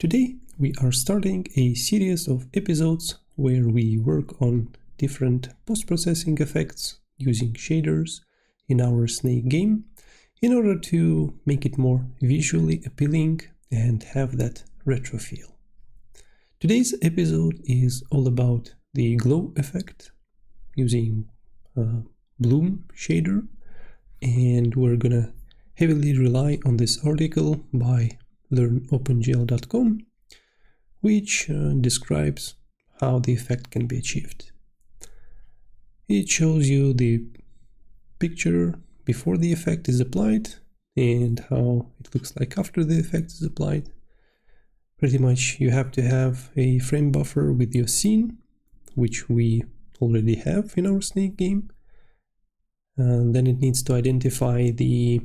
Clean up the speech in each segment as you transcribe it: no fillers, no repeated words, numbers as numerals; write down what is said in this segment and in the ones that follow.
Today we are starting a series of episodes where we work on different post-processing effects using shaders in our snake game in order to make it more visually appealing and have that retro feel. Today's episode is all about the glow effect using bloom shader, and we're gonna heavily rely on this article by LearnOpenGL.com, which describes how the effect can be achieved. It shows you the picture before the effect is applied and how it looks like after the effect is applied. Pretty much you have to have a frame buffer with your scene, which we already have in our snake game. Then it needs to identify the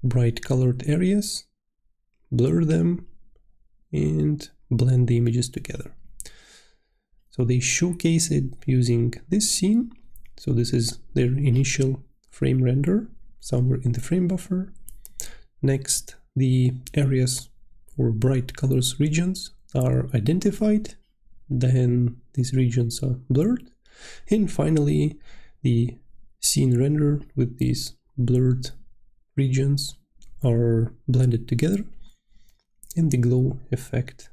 bright colored areas, blur them, and blend the images together. So they showcase it using this scene. So this is their initial frame render somewhere in the frame buffer. Next, the areas or bright colors regions are identified. Then these regions are blurred. And finally, the scene render with these blurred regions are blended together, and the glow effect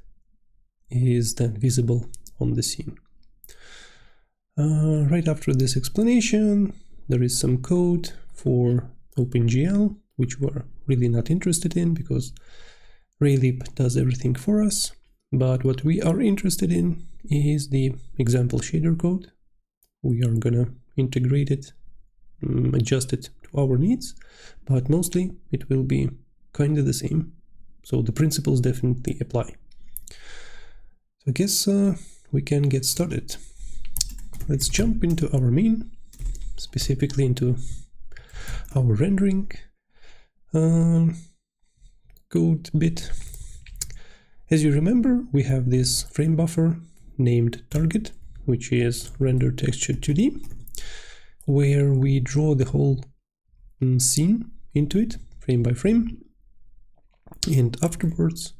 is then visible on the scene. Right after this explanation, there is some code for OpenGL, which we're really not interested in because Raylib does everything for us. But what we are interested in is the example shader code. We are gonna integrate it, adjust it to our needs, but mostly it will be kind of the same. So the principles definitely apply. So I guess we can get started. Let's jump into our main, specifically into our rendering code bit. As you remember, we have this frame buffer named target, which is render texture 2D, where we draw the whole scene into it, frame by frame. And afterwards,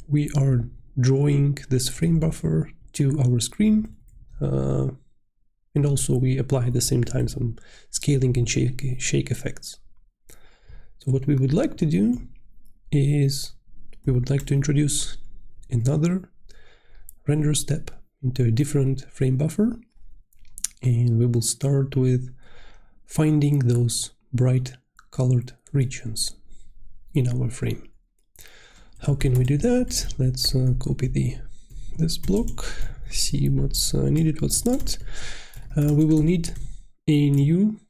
we are drawing this frame buffer to our screen. And also we apply at the same time some scaling and shake effects. So what we would like to do is we would like to introduce another render step into a different frame buffer. And we will start with finding those bright colored regions in our frame. How can we do that? Let's copy this block, see what's needed, what's not. We will need a new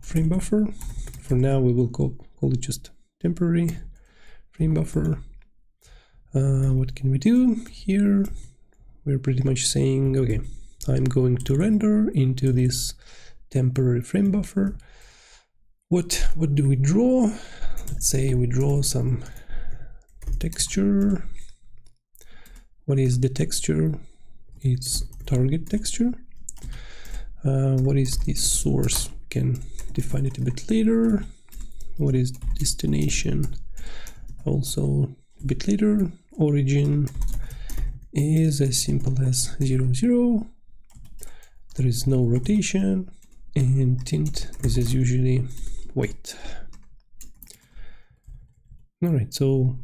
frame buffer. For now, we will call it just temporary frame buffer. What can we do here? We're pretty much saying, okay, I'm going to render into this temporary frame buffer. What do we draw? Let's say we draw some texture. What is the texture? It's target texture. What is the source? We can define it a bit later. What is destination? Also a bit later. Origin is as simple as 0, 0. There is no rotation, and tint is as usually white. All right, so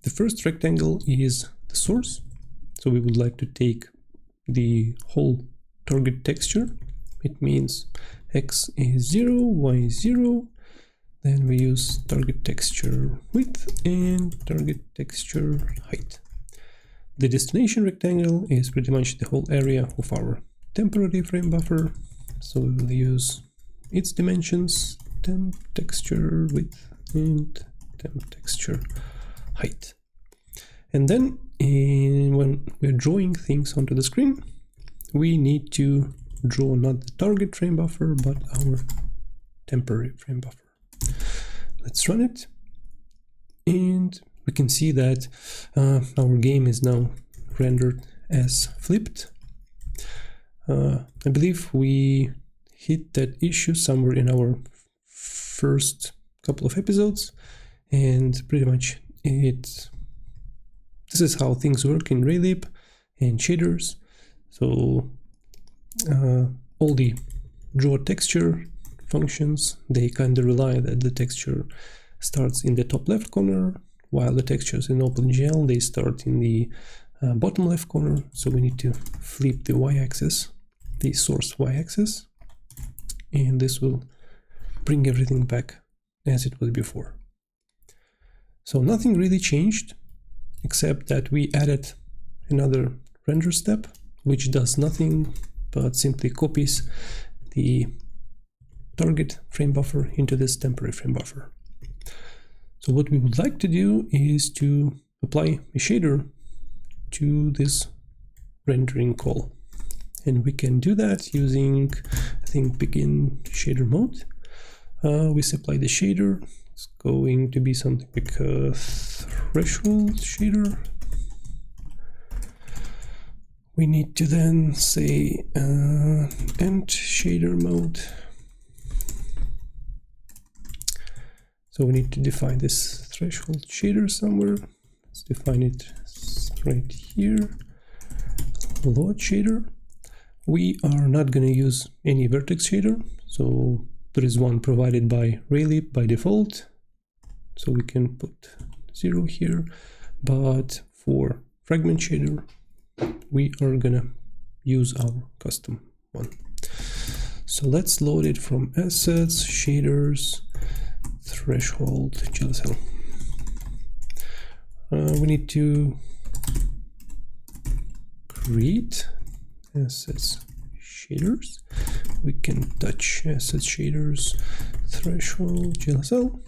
the first rectangle is the source. So we would like to take the whole target texture. It means x is 0, y is 0. Then we use target texture width and target texture height. The destination rectangle is pretty much the whole area of our temporary frame buffer. So we will use its dimensions, temp texture width and temp texture height. And then when we're drawing things onto the screen, we need to draw not the target frame buffer, but our temporary frame buffer. Let's run it. And we can see that our game is now rendered as flipped. I believe we hit that issue somewhere in our first couple of episodes, and pretty much it this is how things work in Raylib and shaders. So all the draw texture functions, they kind of rely that the texture starts in the top left corner, while the textures in OpenGL, they start in the bottom left corner. So we need to flip the y-axis, the source y-axis, and this will bring everything back as it was before. So nothing really changed, except that we added another render step, which does nothing but simply copies the target frame buffer into this temporary frame buffer. So what we would like to do is to apply a shader to this rendering call. And we can do that using, I think, begin shader mode. We supply the shader. It's going to be something like a threshold shader. We need to then say end shader mode. So we need to define this threshold shader somewhere. Let's define it right here. Load shader. We are not going to use any vertex shader. So there is one provided by Raylib by default. So we can put 0 here. But for fragment shader, we are going to use our custom one. So let's load it from assets, shaders, threshold, GLSL. We need to create assets shaders. We can touch assets shaders, threshold, GLSL.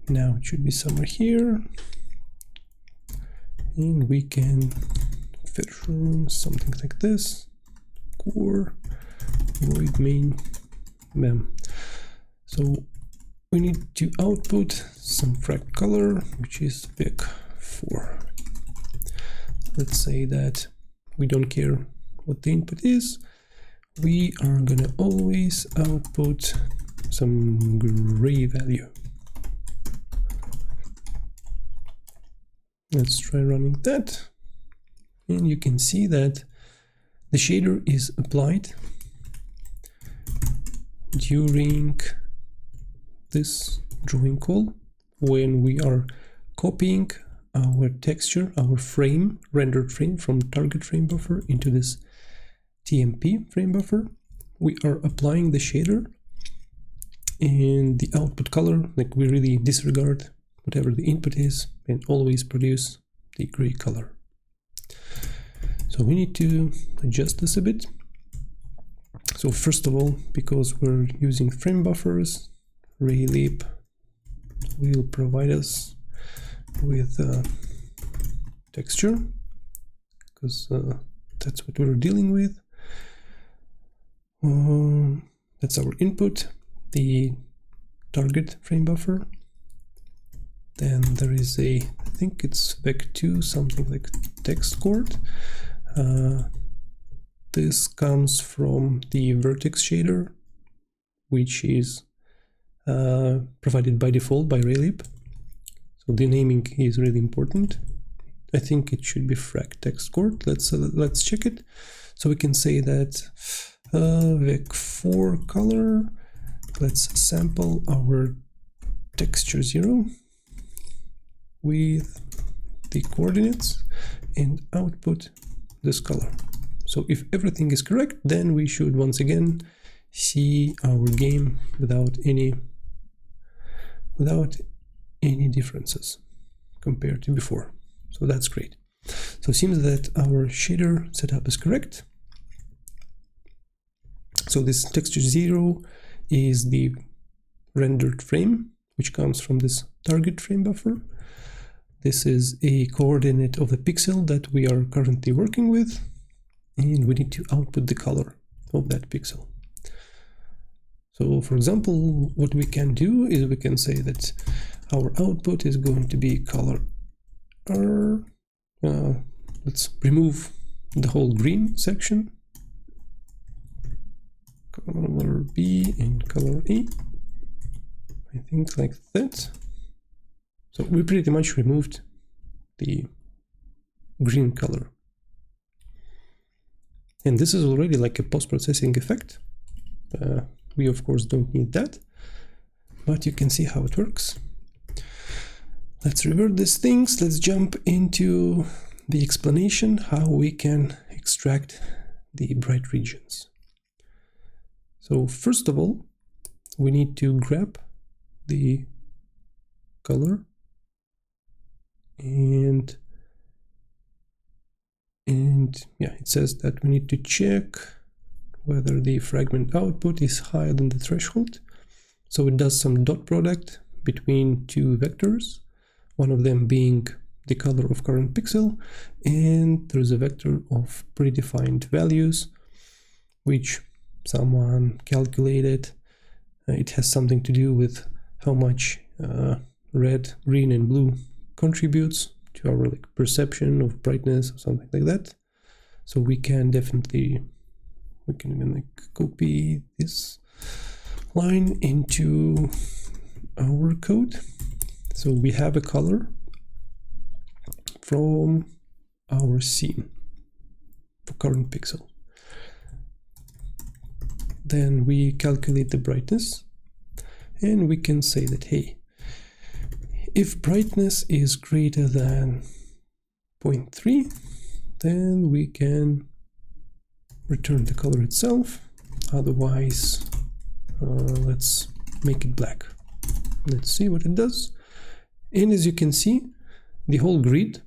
Now it should be somewhere here, and we can version something like this, core void main. Bam. So we need to output some frac color, which is vec4. Let's say that we don't care what the input is. We are gonna always output some gray value. Let's try running that. And you can see that the shader is applied during this drawing call when we are copying our texture, our frame, rendered frame from target frame buffer into this TMP frame buffer. We are applying the shader, and the output color, like we really disregard whatever the input is and always produce the gray color. So we need to adjust this a bit. So first of all, because we're using frame buffers, Raylib will provide us with texture, because that's what we're dealing with. That's our input, the target frame buffer. Then there is a, I think it's vec2, something like text chord. This comes from the vertex shader, which is provided by default by Raylib. So the naming is really important. I think it should be frac text chord. Let's check it. So we can say that vec4 color. Let's sample our texture 0 with the coordinates and output this color. So if everything is correct, then we should once again see our game without any differences compared to before. So that's great. So it seems that our shader setup is correct. So this texture 0 is the rendered frame, which comes from this target frame buffer. This is a coordinate of the pixel that we are currently working with, and we need to output the color of that pixel. So for example, what we can do is we can say that our output is going to be color R. Let's remove the whole green section, color B and color A, I think like that. So we pretty much removed the green color. And this is already like a post-processing effect. We of course don't need that, but you can see how it works. Let's revert these things. Let's jump into the explanation how we can extract the bright regions. So first of all, we need to grab the color and yeah, it says that we need to check whether the fragment output is higher than the threshold. So it does some dot product between two vectors, one of them being the color of current pixel, and there's a vector of predefined values which someone calculated. It has something to do with how much red, green and blue contributes to our like perception of brightness or something like that. So we can definitely, we can even like copy this line into our code. So we have a color from our scene for current pixel. Then we calculate the brightness, and we can say that, hey, if brightness is greater than 0.3, then we can return the color itself. Otherwise, let's make it black. Let's see what it does. And as you can see, the whole grid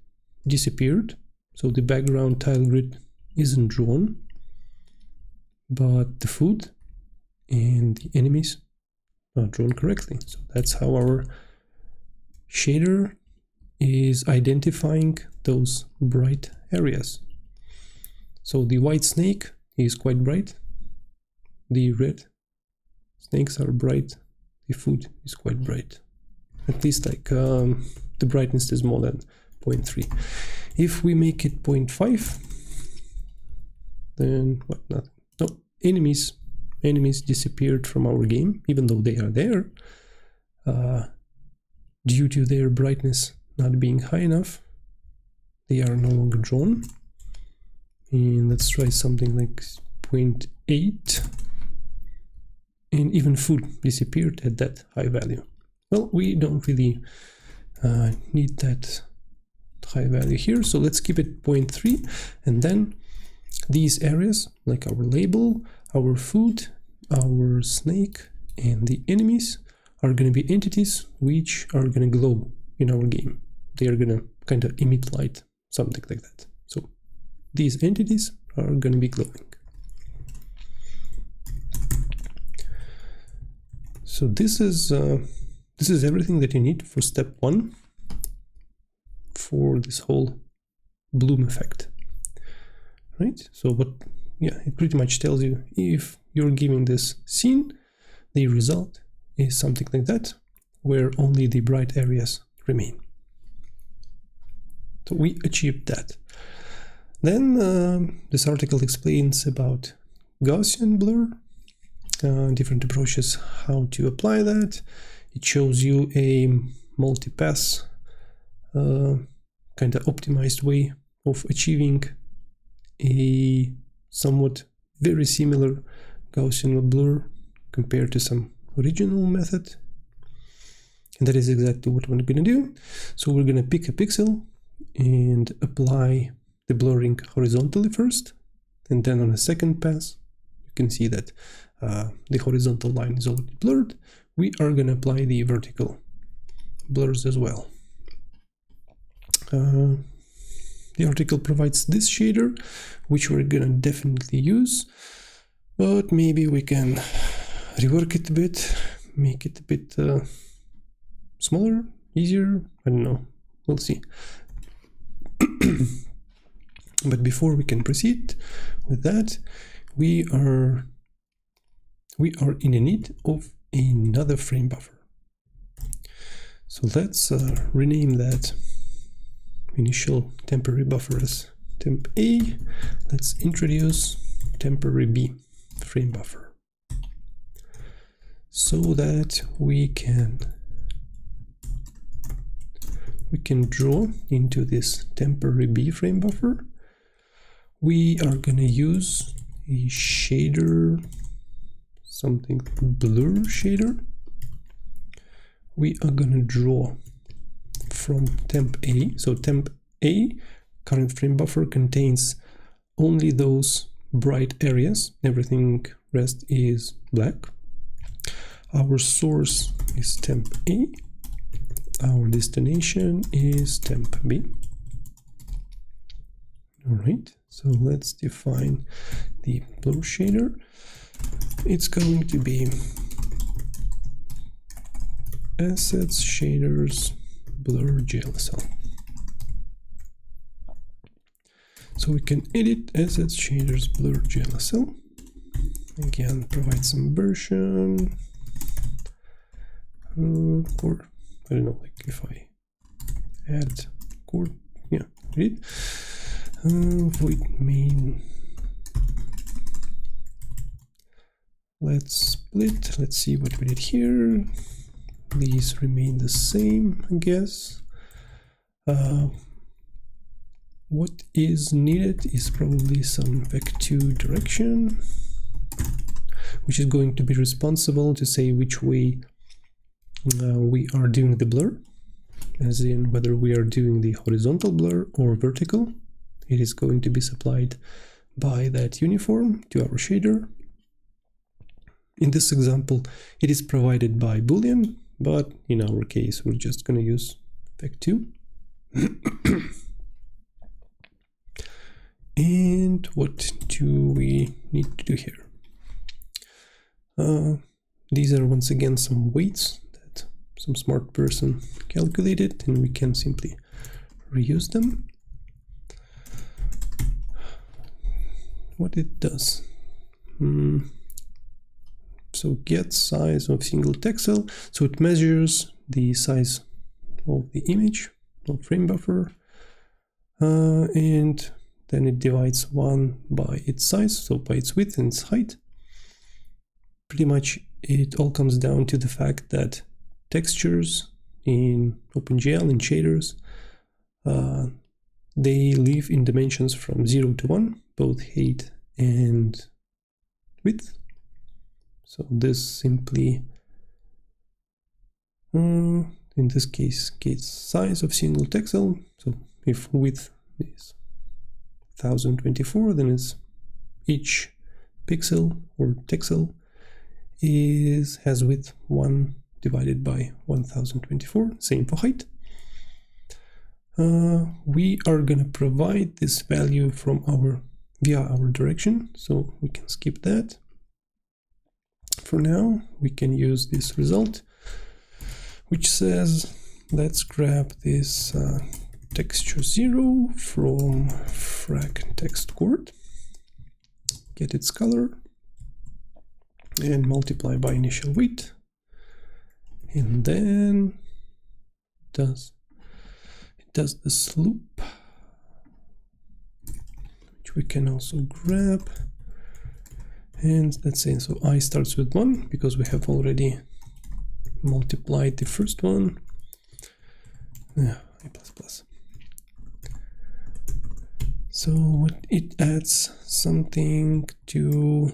disappeared. So the background tile grid isn't drawn, but the food and the enemies are drawn correctly. So that's how our shader is identifying those bright areas. So the white snake is quite bright, the red snakes are bright, the food is quite bright. At least like the brightness is more than 0.3. If we make it 0.5, then what? Nothing. No, enemies disappeared from our game, even though they are there. Due to their brightness not being high enough, they are no longer drawn. And let's try something like 0.8. And even food disappeared at that high value. Well, we don't really need that high value here, so let's keep it 0.3. And then these areas, like our label, our food, our snake, and the enemies, are going to be entities which are going to glow in our game. They are going to kind of emit light, something like that. So these entities are going to be glowing. So this is everything that you need for step 1 for this whole bloom effect, right? So but yeah, it pretty much tells you if you're giving this scene, the result is something like that, where only the bright areas remain. So we achieved that. Then this article explains about Gaussian blur, different approaches how to apply that. It shows you a multi-pass kind of optimized way of achieving a somewhat very similar Gaussian blur compared to some original method. And that is exactly what we're going to do. So we're going to pick a pixel and apply the blurring horizontally first, and then on a second pass you can see that the horizontal line is already blurred. We are going to apply the vertical blurs as well. The article provides this shader, which we're going to definitely use, but maybe we can rework it a bit, make it a bit smaller, easier, I don't know, we'll see. But before we can proceed with that, we are in a need of another frame buffer. So let's rename that initial temporary buffer as temp A. Let's introduce temporary B frame buffer so that we can we can draw into this temporary B frame buffer. We are gonna use a shader, something blur shader. We are gonna draw from temp A. So temp A, current frame buffer, contains only those bright areas. Everything rest is black. Our source is temp A. Our destination is temp B. All right, so let's define the blur shader. It's going to be assets shaders blur GLSL. So we can edit assets shaders blur GLSL. Again, provide some version, or I don't know, like if I add core, yeah, read void main. Let's split. Let's see what we did here. These remain the same, I guess. What is needed is probably some vec2 direction, which is going to be responsible to say which way we are doing the blur, as in whether we are doing the horizontal blur or vertical. It is going to be supplied by that uniform to our shader. In this example, it is provided by Boolean, but in our case, we're just going to use vec2. And what do we need to do here? These are once again some weights that some smart person calculated, and we can simply reuse them. What it does. So get size of single texel. So it measures the size of the image of frame buffer, and then it divides one by its size, so by its width and its height. Pretty much it all comes down to the fact that textures in OpenGL and shaders, they live in dimensions from 0 to 1, both height and width. So this simply, in this case, gets size of single texel. So if width is 1024, then it's each pixel or texel has width 1 divided by 1024, same for height. We are gonna provide this value from via our direction, so we can skip that. For now, we can use this result, which says, let's grab this texture 0 from frac text chord, get its color, and multiply by initial weight, and then it does this loop, which we can also grab. And let's say, so I starts with 1 because we have already multiplied the first one. Yeah, I++. So it adds something to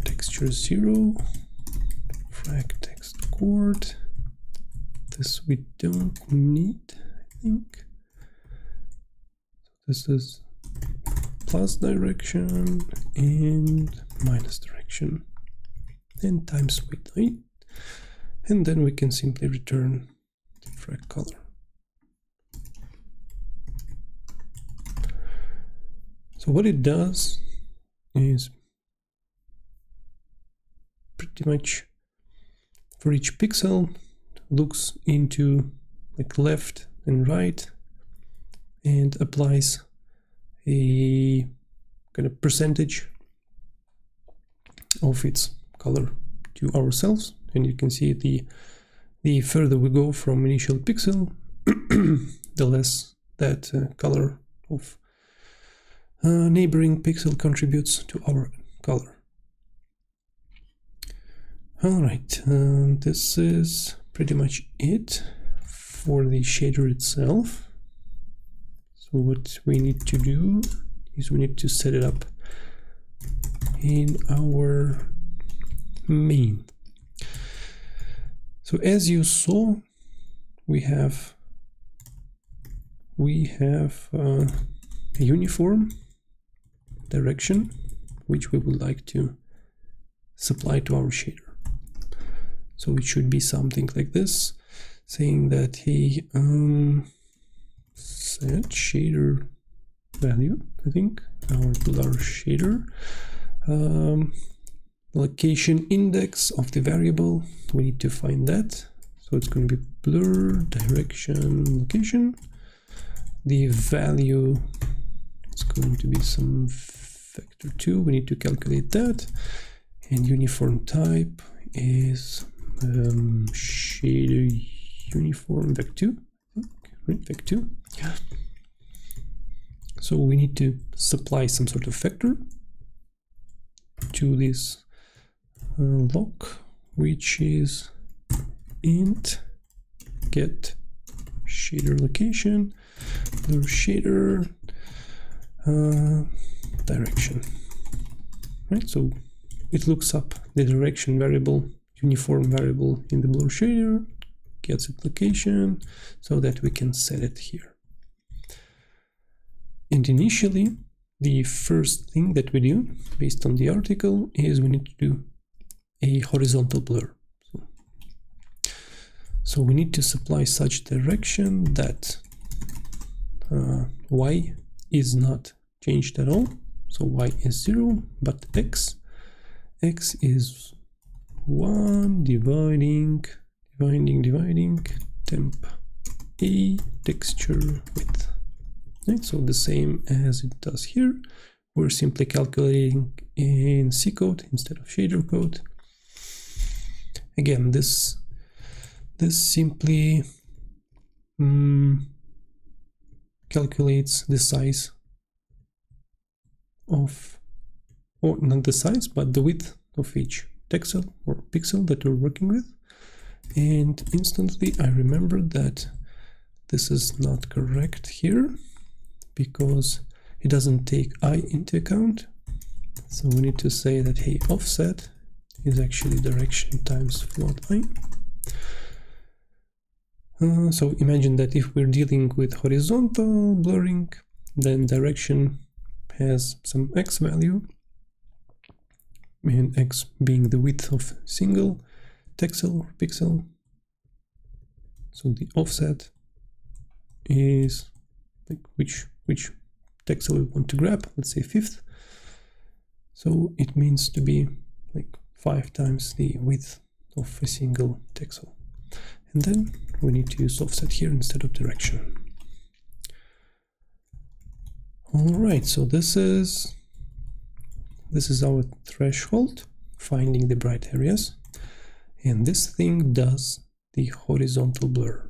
texture 0, frac text chord. This we don't need, I think. This is plus direction and minus direction, and times width height, and then we can simply return the frac color. So what it does is pretty much for each pixel looks into like left and right and applies a kind of percentage of its color to ourselves, and you can see the further we go from initial pixel, the less that color of neighboring pixel contributes to our color. All right, this is pretty much it for the shader itself. So what we need to do is we need to set it up in our main. So as you saw, we have a uniform direction which we would like to supply to our shader. So it should be something like this, saying that hey, set shader value, I think, our blur shader, location index of the variable, we need to find that. So it's going to be blur direction location. The value, it's going to be some vector 2, we need to calculate that. And uniform type is shader uniform vec2, right? Vec2. Yeah. So we need to supply some sort of vector to this lock, which is int get shader location blur shader direction, right? So it looks up the direction variable, uniform variable in the blur shader, gets its location so that we can set it here. And initially, the first thing that we do based on the article is we need to do a horizontal blur. So we need to supply such direction that y is not changed at all. So y is 0, but x is 1 dividing temp a texture width. Right? So the same as it does here. We're simply calculating in C code instead of shader code. Again, this simply calculates the size of, or not the size, but the width of each texel or pixel that we're working with. And instantly I remembered that this is not correct here because it doesn't take I into account. So we need to say that, hey, offset is actually direction times float I. So imagine that if we're dealing with horizontal blurring, then direction has some x value, and x being the width of single texel or pixel. So the offset is like which texel we want to grab, let's say 5th. So it means to be like 5 times the width of a single texel. And then we need to use offset here instead of direction. All right, so this is our threshold, finding the bright areas. And this thing does the horizontal blur.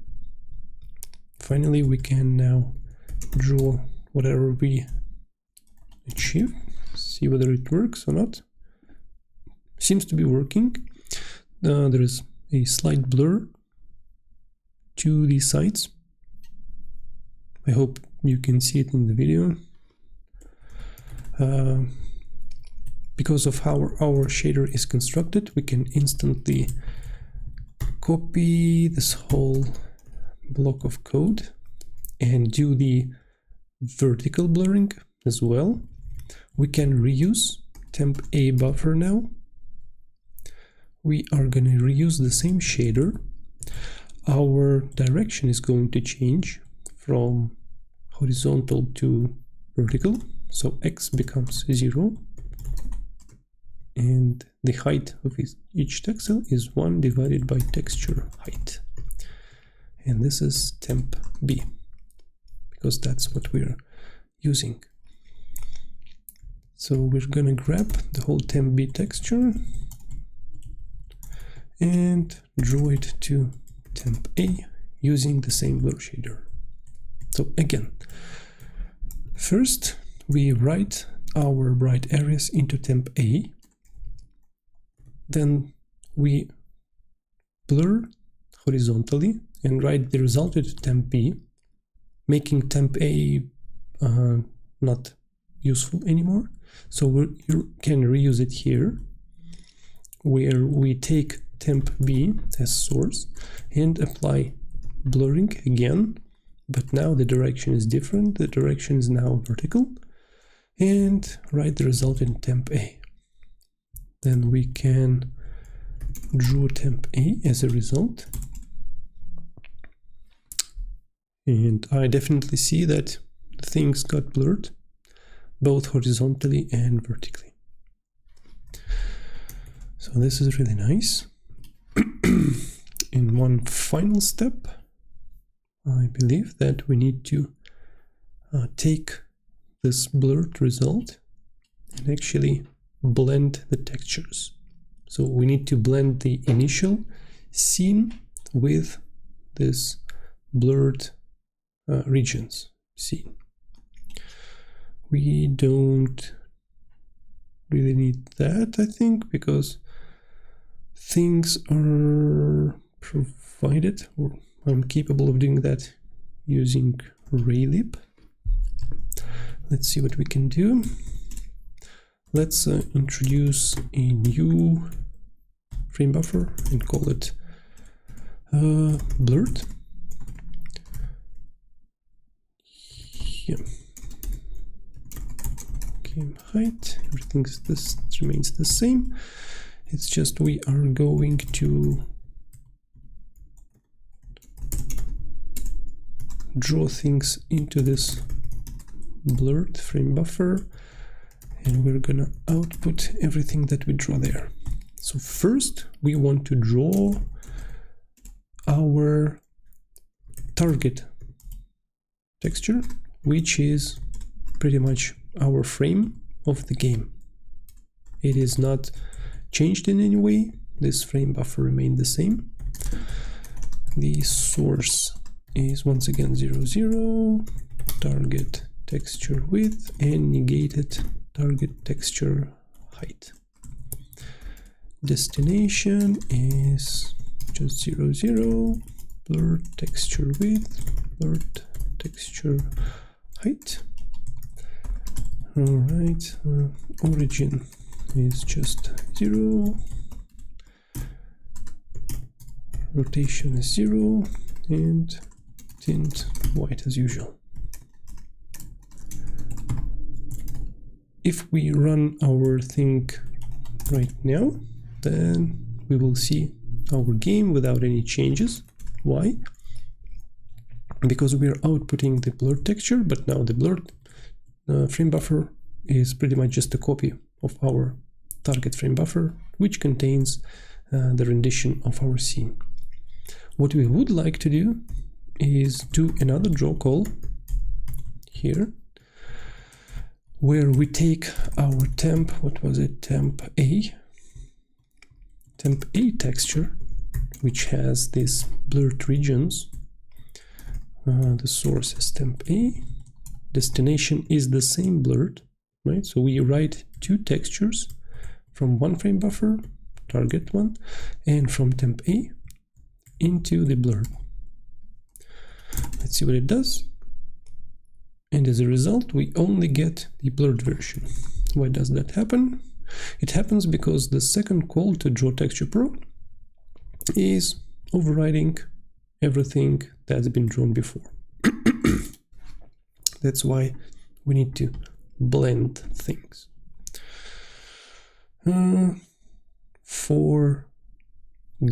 Finally, we can now draw whatever we achieve, see whether it works or not. Seems to be working. There is a slight blur to the sides. I hope you can see it in the video. Because of how our shader is constructed, we can instantly copy this whole block of code and do the vertical blurring as well. We can reuse temp a buffer now. We are going to reuse the same shader. Our direction is going to change from horizontal to vertical. So x becomes 0. And the height of each texel is 1 divided by texture height. And this is temp b, because that's what we're using. So we're gonna grab the whole temp b texture and draw it to temp a using the same blur shader. So again, first we write our bright areas into temp a, then we blur horizontally and write the result into temp B, making temp A not useful anymore. So you can reuse it here, where we take temp B as source and apply blurring again, but now the direction is different. The direction is now vertical, and write the result in temp A. Then we can draw temp A as a result. And I definitely see that things got blurred, both horizontally and vertically. So this is really nice. In one final step, I believe that we need to take this blurred result and actually blend the textures. So we need to blend the initial scene with this blurred regions scene. We don't really need that, I think, because things are provided, or I'm capable of doing that using Raylib. Let's see what we can do. Let's introduce a new frame buffer and call it blurred. Yeah. Game height, everything remains the same. It's just we are going to draw things into this blurred frame buffer, and we're gonna output everything that we draw there. So first we want to draw our target texture, which is pretty much our frame of the game. It is not changed in any way. This frame buffer remained the same. The source is once again 0, 0, target texture width, and negated target texture height. Destination is just 0, 0, blurred texture width, blurred texture height. Alright, origin is just 0, rotation is 0, and tint white as usual. If we run our thing right now, then we will see our game without any changes. Why? Because we are outputting the blurred texture, but now the blurred frame buffer is pretty much just a copy of our target frame buffer, which contains the rendition of our scene. What we would like to do is do another draw call here, where we take our temp, what was it, temp A texture, which has these blurred regions. The source is temp A, destination is the same blurred, right? So we write two textures from one frame buffer, target one, and from temp A into the blurred. Let's see what it does. And as a result, we only get the blurred version. Why does that happen? It happens because the second call to draw texture pro is overriding everything that's been drawn before. That's why we need to blend things. For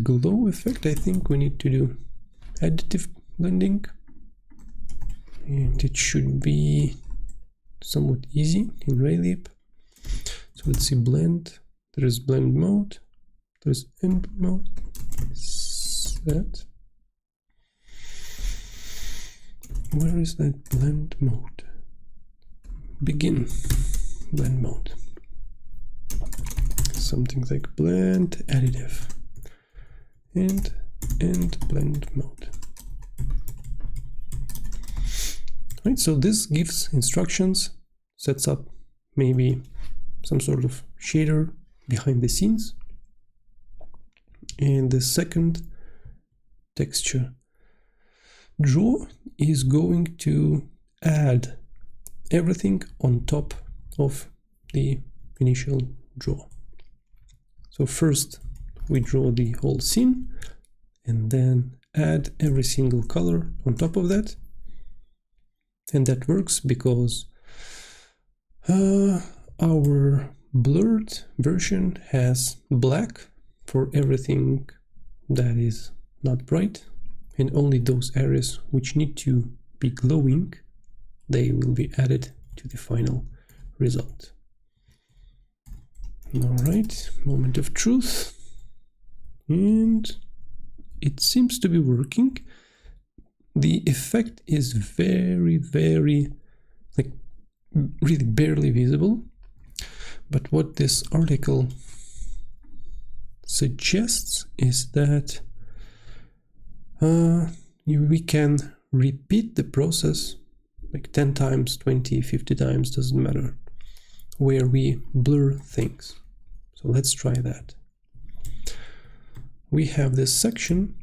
glow effect, I think we need to do additive blending, and it should be somewhat easy in Raylib. So let's see, blend. There is blend mode, there's end mode, set. Where is that blend mode? Begin blend mode. Something like blend additive and end blend mode. Right, so this gives instructions, sets up maybe some sort of shader behind the scenes, and the second texture draw is going to add everything on top of the initial draw. So first we draw the whole scene and then add every single color on top of that. And that works because our blurred version has black for everything that is not bright, and only those areas which need to be glowing, they will be added to the final result. All right, moment of truth, and it seems to be working. The effect is very, like really barely visible, but what this article suggests is that we can repeat the process like 10 times, 20, 50 times, doesn't matter, where we blur things. So let's try that. We have this section.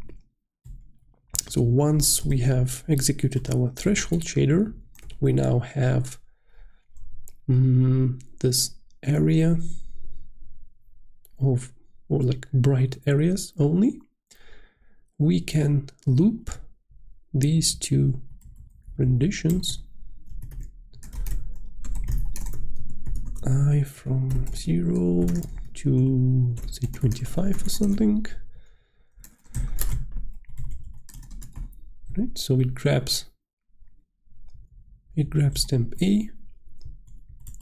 So once we have executed our threshold shader, we now have this area of, or like bright areas only. We can loop these two renditions, from 0 to say 25 or something. Right, so it grabs temp A,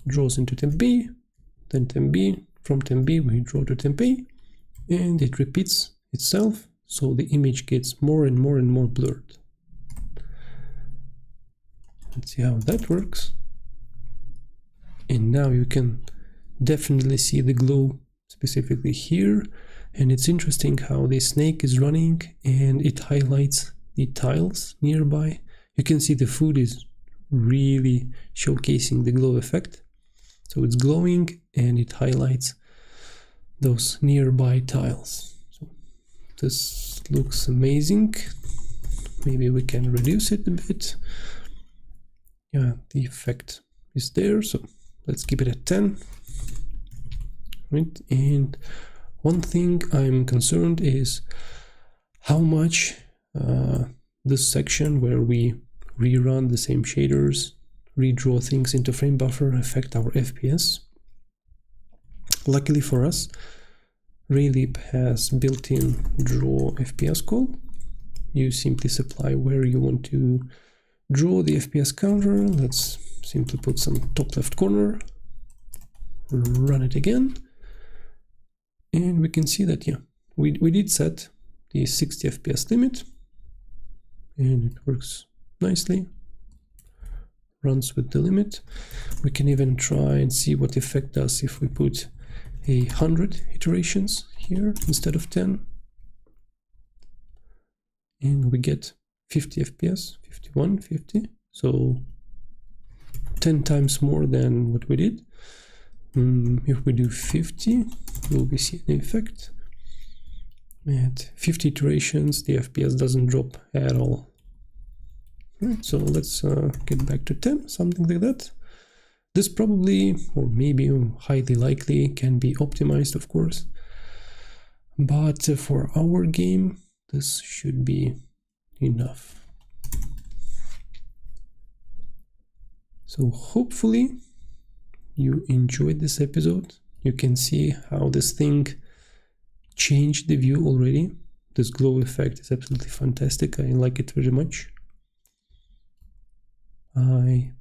draws into temp B, then temp B, from temp B we draw to temp A, and it repeats itself, so the image gets more and more and more blurred. Let's see how that works. And now you can definitely see the glow specifically here, and it's interesting how the snake is running and it highlights the tiles nearby. You can see the food is really showcasing the glow effect. So it's glowing and it highlights those nearby tiles. So this looks amazing. Maybe we can reduce it a bit. Yeah, the effect is there, so let's keep it at 10. Right, and one thing I'm concerned is how much this section where we rerun the same shaders, redraw things into framebuffer affect our FPS. Luckily for us, Realeap has built-in draw FPS call. You simply supply where you want to draw the FPS counter. Let's simply put some top left corner, run it again, and we can see that, yeah, we did set the 60 FPS limit, and it works nicely, runs with the limit. We can even try and see what the effect does if we put 100 iterations here instead of 10, and we get 50 FPS, 51, 50, so 10 times more than what we did. If we do 50, we'll be seeing the effect. At 50 iterations, the FPS doesn't drop at all. Right, so let's get back to 10, something like that. This probably, or maybe highly likely, can be optimized, of course. But for our game, this should be enough. So hopefully you enjoyed this episode. You can see how this thing changed the view already. This glow effect is absolutely fantastic. I like it very much. I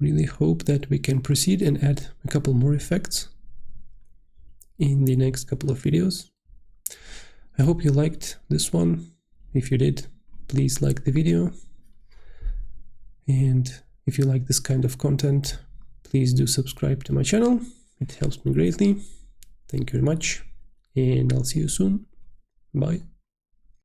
really hope that we can proceed and add a couple more effects in the next couple of videos. I hope you liked this one. If you did, please like the video. And if you like this kind of content, please do subscribe to my channel. It helps me greatly. Thank you very much, and I'll see you soon. Bye.